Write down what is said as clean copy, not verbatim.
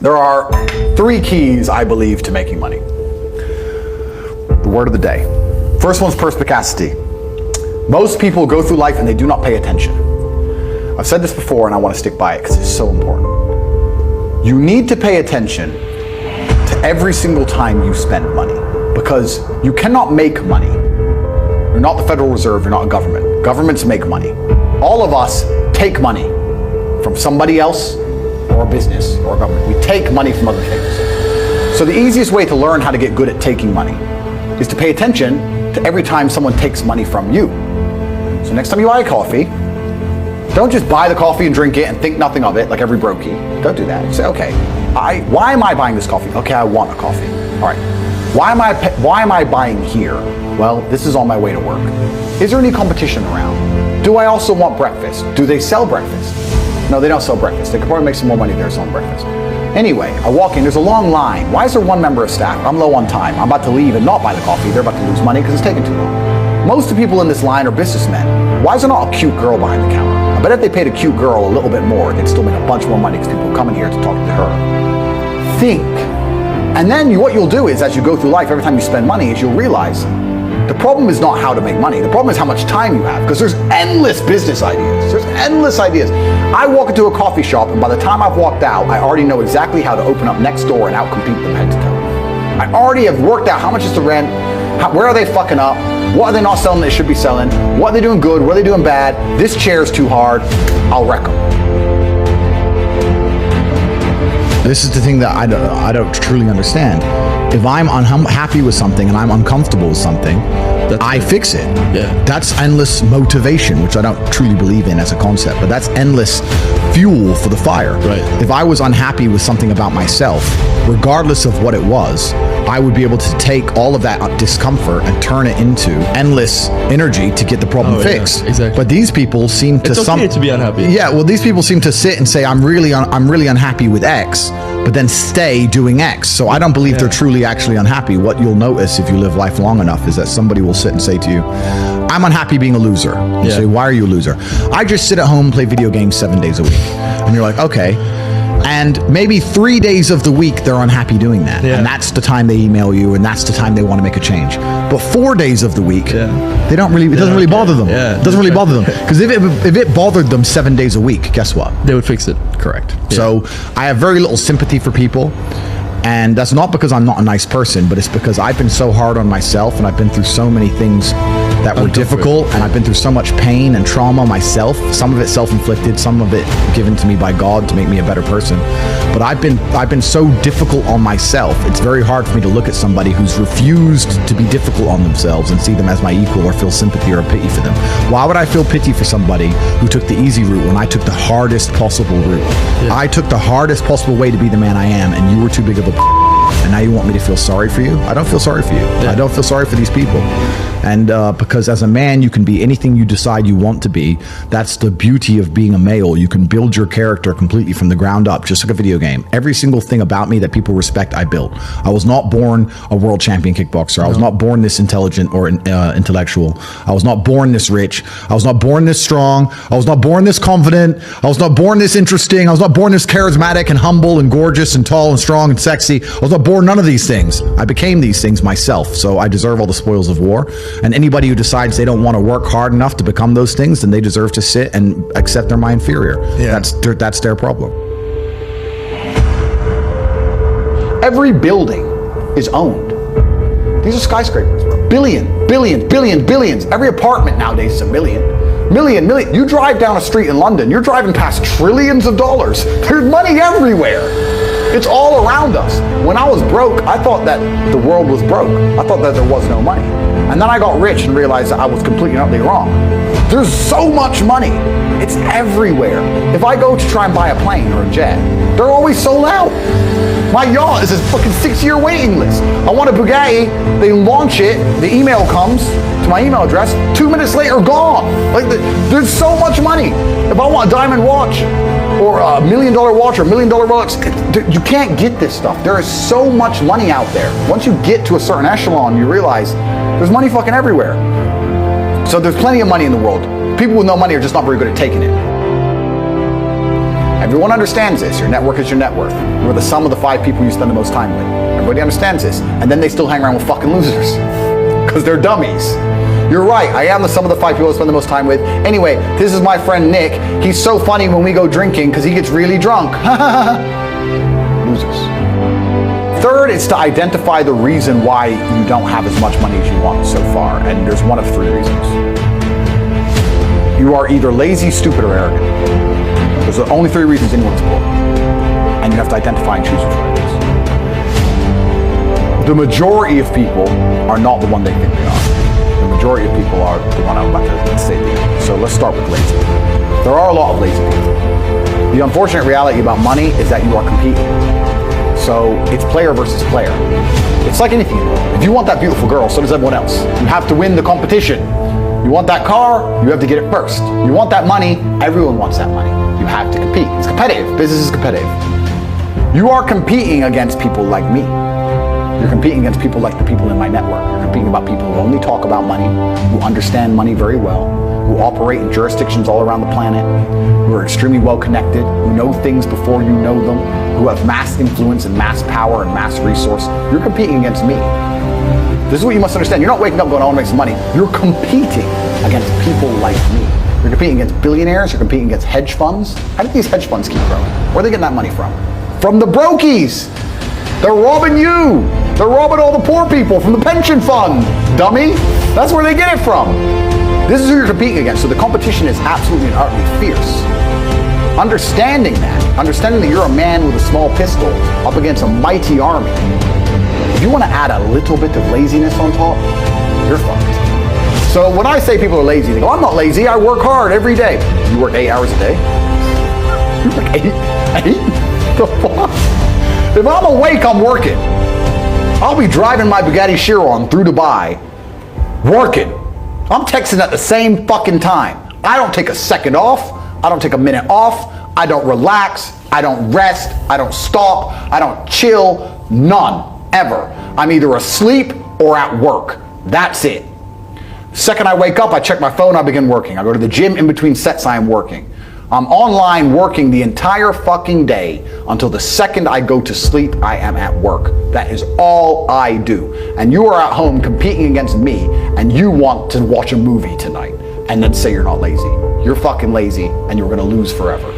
There are 3 keys, I believe, to making money. The word of the day. First one's perspicacity. Most people go through life and they do not pay attention. I've said this before and I want to stick by it because it's so important. You need to pay attention to every single time you spend money, because you cannot make money. You're not the Federal Reserve, you're not a government. Governments make money. All of us take money from somebody else or a business or a government. We take money from other things. So the easiest way to learn how to get good at taking money is to pay attention to every time someone takes money from you. So next time you buy a coffee, don't just buy the coffee and drink it and think nothing of it like every brokey. Don't do that. Say, okay, why am I buying this coffee? Okay, I want a coffee. All right. Why am I buying here? Well, this is on my way to work. Is there any competition around? Do I also want breakfast? Do they sell breakfast? No, they don't sell breakfast. They could probably make some more money there selling breakfast. Anyway, I walk in, there's a long line. Why is there one member of staff? I'm low on time. I'm about to leave and not buy the coffee. They're about to lose money because it's taking too long. Most of the people in this line are businessmen. Why is there not a cute girl behind the counter? I bet if they paid a cute girl a little bit more, they'd still make a bunch more money because people come in here to talk to her. Think. And then what you'll do is, as you go through life, every time you spend money, is you'll realize the problem is not how to make money. The problem is how much time you have, because there's endless business ideas. There's endless ideas. I walk into a coffee shop, and by the time I've walked out, I already know exactly how to open up next door and outcompete them head to toe. I already have worked out how much is the rent, where are they fucking up, what are they not selling that they should be selling, what are they doing good, what are they doing bad, this chair's too hard, I'll wreck them. This is the thing that I don't truly understand. If I'm unhappy with something and I'm uncomfortable with something, I fix it. Yeah. That's endless motivation, which I don't truly believe in as a concept, but that's endless fuel for the fire. Right. If I was unhappy with something about myself, regardless of what it was, I would be able to take all of that discomfort and turn it into endless energy to get the problem fixed. Yeah, exactly. But these people seem to it's okay to be unhappy. Yeah, well, these people seem to sit and say, I'm really unhappy with X, but then stay doing X. So I don't believe they're truly actually unhappy. What you'll notice if you live life long enough is that somebody will sit and say to you, I'm unhappy being a loser. You say, why are you a loser? I just sit at home and play video games 7 days a week. And you're like, okay. And maybe 3 days of the week they're unhappy doing that. And that's the time they email you, and that's the time they want to make a change. But 4 days of the week, they don't really, it doesn't really bother them. It doesn't really bother them. Because if it bothered them 7 days a week, guess what? They would fix it. Correct. So I have very little sympathy for people. And that's not because I'm not a nice person, but it's because I've been so hard on myself, and I've been through so many things that were difficult, and I've been through so much pain and trauma myself, some of it self-inflicted, some of it given to me by God to make me a better person. But I've been so difficult on myself. It's very hard for me to look at somebody who's refused to be difficult on themselves and see them as my equal or feel sympathy or pity for them. Why would I feel pity for somebody who took the easy route when I took the hardest possible route? I took the hardest possible way to be the man I am, and you were too big of a and now you want me to feel sorry for you? I don't feel sorry for you. I don't feel sorry for these people. And because as a man, you can be anything you decide you want to be. That's the beauty of being a male. You can build your character completely from the ground up, just like a video game. Every single thing about me that people respect, I built. I was not born a world champion kickboxer. I was not born this intelligent or intellectual. I was not born this rich. I was not born this strong. I was not born this confident. I was not born this interesting. I was not born this charismatic and humble and gorgeous and tall and strong and sexy. I was not born none of these things. I became these things myself. So I deserve all the spoils of war. And anybody who decides they don't want to work hard enough to become those things, then they deserve to sit and accept they're my inferior. That's their problem. Every building is owned. These are skyscrapers. Billions. Every apartment nowadays is a million. You drive down a street in London, you're driving past trillions of dollars. There's money everywhere. It's all around us. When I was broke, I thought that the world was broke. I thought that there was no money. And then I got rich and realized that I was completely and utterly wrong. There's so much money. It's everywhere. If I go to try and buy a plane or a jet, they're always sold out. My yacht is a fucking 6-year waiting list. I want a Bugatti, they launch it, the email comes to my email address, 2 minutes later, gone. Like, there's so much money. If I want a diamond watch, or $1 million watch, or $1 million Rolex, you can't get this stuff. There is so much money out there. Once you get to a certain echelon, you realize there's money fucking everywhere. So there's plenty of money in the world. People with no money are just not very good at taking it. Everyone understands this. Your network is your net worth. You're the sum of the 5 people you spend the most time with. Everybody understands this. And then they still hang around with fucking losers. Because they're dummies. You're right, I am the sum of the 5 people I spend the most time with. Anyway, this is my friend Nick. He's so funny when we go drinking because he gets really drunk. Losers. Third is to identify the reason why you don't have as much money as you want so far. And there's one of 3 reasons. You are either lazy, stupid, or arrogant. Those are the only 3 reasons anyone's poor. And you have to identify and choose which one it is. The majority of people are not the one they think they are. The majority of people are the one I'm about to say. So let's start with lazy. There are a lot of lazy people. The unfortunate reality about money is that you are competing. So it's player versus player. It's like anything. If you want that beautiful girl, so does everyone else. You have to win the competition. You want that car, you have to get it first. You want that money, everyone wants that money. You have to compete. It's competitive. Business is competitive. You are competing against people like me. You're competing against people like the people in my network. You're competing about people who only talk about money, who understand money very well, who operate in jurisdictions all around the planet, who are extremely well connected, who know things before you know them, who have mass influence and mass power and mass resource. You're competing against me. This is what you must understand. You're not waking up going, I want to make some money. You're competing against people like me. You're competing against billionaires. You're competing against hedge funds. How do these hedge funds keep growing? Where are they getting that money from? From the brokies. They're robbing you. They're robbing all the poor people from the pension fund, dummy. That's where they get it from. This is who you're competing against. So the competition is absolutely and utterly fierce. Understanding that you're a man with a small pistol up against a mighty army. If you want to add a little bit of laziness on top, you're fucked. So when I say people are lazy, they go, I'm not lazy, I work hard every day. You work 8 hours a day? You work 8? The fuck? If I'm awake, I'm working. I'll be driving my Bugatti Chiron through Dubai, working. I'm texting at the same fucking time. I don't take a second off. I don't take a minute off. I don't relax. I don't rest. I don't stop. I don't chill. None. Ever. I'm either asleep or at work. That's it. Second I wake up, I check my phone, I begin working. I go to the gym in between sets, I am working. I'm online working the entire fucking day until the second I go to sleep, I am at work. That is all I do. And you are at home competing against me and you want to watch a movie tonight and then say you're not lazy. You're fucking lazy and you're gonna lose forever.